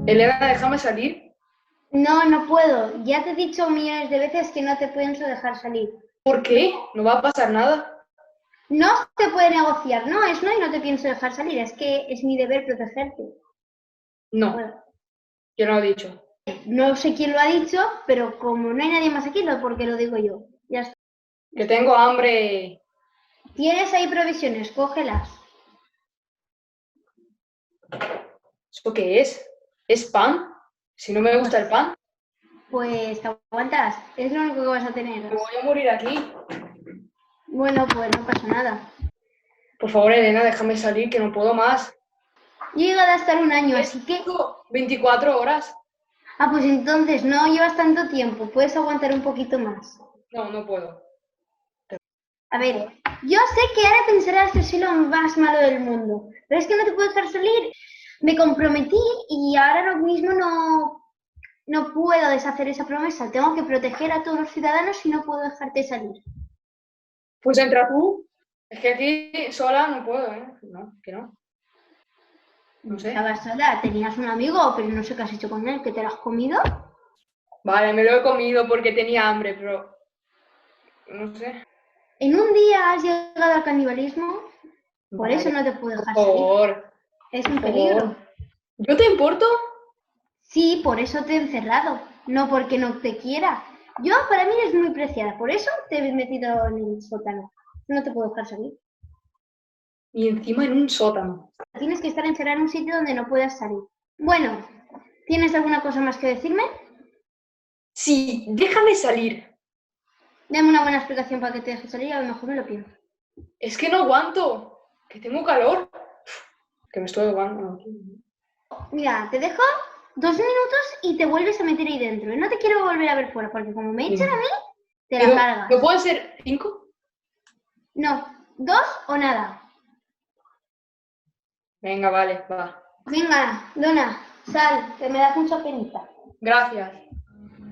Elena, déjame salir. No, no puedo. Ya te he dicho millones de veces que no te pienso dejar salir. ¿Por qué? No va a pasar nada. No se puede negociar, no, es no y no te pienso dejar salir. Es que es mi deber protegerte. No, Bueno, yo no lo he dicho. no sé quién lo ha dicho, pero como no hay nadie más aquí, porque lo digo yo. Ya está. Que tengo hambre. Tienes ahí provisiones, cógelas. ¿Eso qué es? ¿Es pan? Si no me Pues, gusta el pan, pues te aguantas. Es lo único que vas a tener. me voy a morir aquí. Bueno, pues no pasa nada. Por favor, Elena, déjame salir, que no puedo más. Yo he llegado a estar un año, Es así que... 24 horas. Ah, pues entonces no llevas tanto tiempo. Puedes aguantar un poquito más. No, no puedo. A ver, yo sé que ahora pensarás que soy lo más malo del mundo, pero es que no te puedo dejar salir. Me comprometí y ahora mismo no puedo deshacer esa promesa. Tengo que proteger a todos los ciudadanos y no puedo dejarte salir. Pues entra tú. Es que aquí sola no puedo, ¿eh? No, que no. No sé. Estabas sola, tenías un amigo, pero no sé qué has hecho con él, que te lo has comido. Vale, me lo he comido porque tenía hambre, pero... No sé. En un día has llegado al canibalismo, por eso Vale, no te puedo por dejar salir. favor, Es por un peligro. favor. ¿Yo te importo? Sí, por eso te he encerrado, no porque no te quiera. Yo, para mí, eres muy preciada, por eso te he metido en el sótano. No te puedo dejar salir. Y encima en un sótano. Tienes que estar encerrada en un sitio donde no puedas salir. Bueno, ¿tienes alguna cosa más que decirme? Sí, déjame salir. Dame una buena explicación para que te deje salir, a lo mejor me lo pienso. Es que no aguanto. Que tengo calor. Que me estoy ahogando. Mira, te dejo 2 minutos y te vuelves a meter ahí dentro. Y no te quiero volver a ver fuera, porque como me echan a mí, te la ¿No cargas. pueden ser 5? No, 2 o nada. Venga, vale, va. Venga, Dona, sal, que me das mucha penita. Gracias.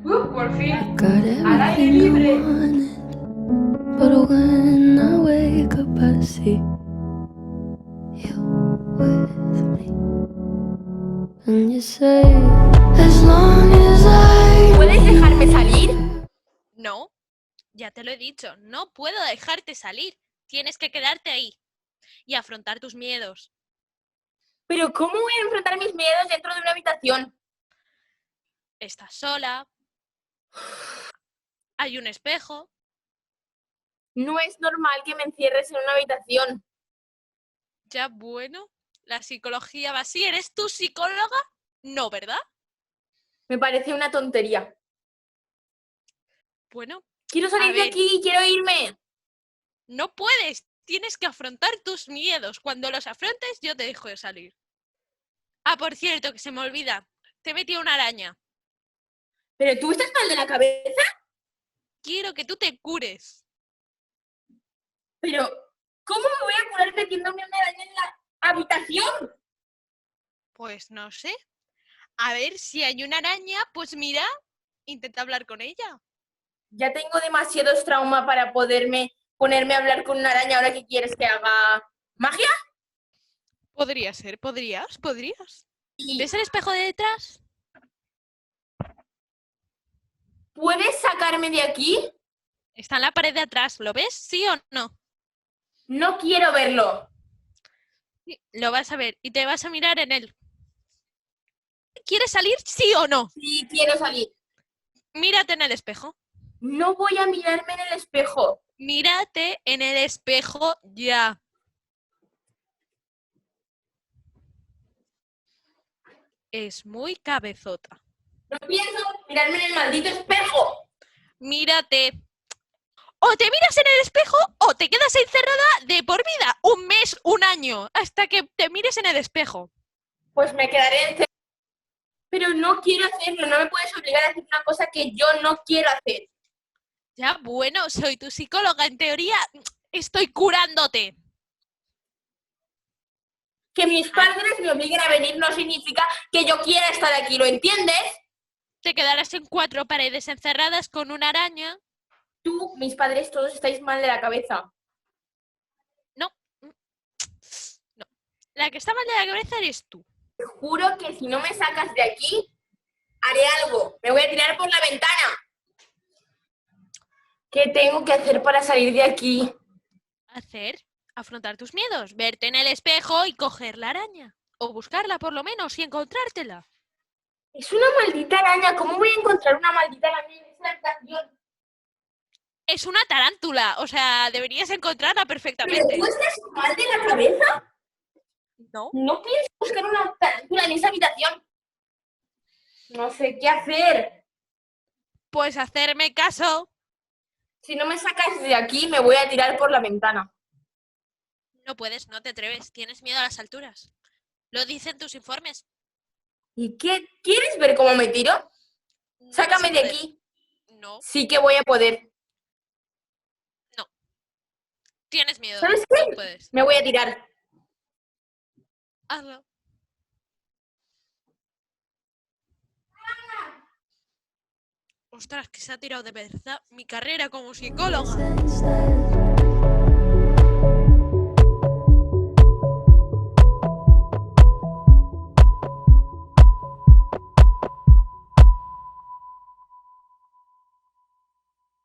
Por fin. Got Al aire everything I libre. wanted, but when I wake up I see you with me, and you say, as long as I ¿Puedes dejarme salir? No, ya te lo he dicho, no puedo dejarte salir. Tienes que quedarte ahí y afrontar tus miedos. Pero ¿cómo voy a enfrentar mis miedos dentro de una habitación? Estás sola, hay un espejo. No es normal que me encierres en una habitación. Ya bueno, la psicología va así. ¿Eres tu psicóloga? No, ¿verdad? Me parece una tontería. Bueno, Quiero a salir de ver, aquí, quiero irme. no puedes. Tienes que afrontar tus miedos. Cuando los afrontes, yo te dejo de salir. Ah, por cierto, que se me olvida. Te metí una araña. ¿Pero tú estás mal de la cabeza? Quiero que tú te cures. ¿Pero cómo me voy a curar metiéndome una araña en la habitación? Pues no sé. A ver, si hay una araña, pues mira, intenta hablar con ella. Ya tengo demasiados trauma para ponerme a hablar con una araña ahora que quieres que haga magia. Podría ser, podrías. ¿Y ¿Ves el espejo de detrás? puedes sacarme de aquí? Está en la pared de atrás, ¿lo ves? ¿Sí o no? No quiero verlo. Sí, lo vas a ver y te vas a mirar en él. ¿Quieres salir? ¿Sí o no? Sí, quiero salir. Mírate en el espejo. No voy a mirarme en el espejo. Mírate en el espejo ya. Es muy cabezota. No pienso mirarme en el maldito espejo. Mírate. O te miras en el espejo o te quedas encerrada de por vida. 1 mes, 1 año, hasta que te mires en el espejo. Pues me quedaré encerrada. Pero no quiero hacerlo. No me puedes obligar a hacer una cosa que yo no quiero hacer. Ya, bueno, soy tu psicóloga. En teoría, estoy curándote. Que mis padres me obliguen a venir no significa que yo quiera estar aquí. ¿Lo entiendes? Te quedarás en 4 paredes encerradas con una araña. Tú, mis padres, todos estáis mal de la cabeza. No, no. La que está mal de la cabeza eres tú. Te juro que si no me sacas de aquí, haré algo. Me voy a tirar por la ventana. ¿Qué tengo que hacer para salir de aquí? Afrontar tus miedos, verte en el espejo y coger la araña. O buscarla por lo menos y encontrártela. Es una maldita araña. ¿Cómo voy a encontrar una maldita araña en esta habitación? Es una tarántula, o sea, deberías encontrarla ¿Pero perfectamente. tú estás mal de la cabeza? ¿No? No pienso buscar una tarántula en esa habitación. No sé qué hacer. Pues hacerme caso. Si no me sacas de aquí, me voy a tirar por la ventana. No puedes, no te atreves, tienes miedo a las alturas. Lo dicen tus informes. ¿Y qué? ¿Quieres ver cómo me tiro? No vas Sácame a de poder. aquí. No, Sí que voy a poder. tienes miedo. ¿Sabes No qué? puedes. Me voy a tirar. Hazlo. Ostras, que se ha tirado de verdad mi carrera como psicóloga. instead.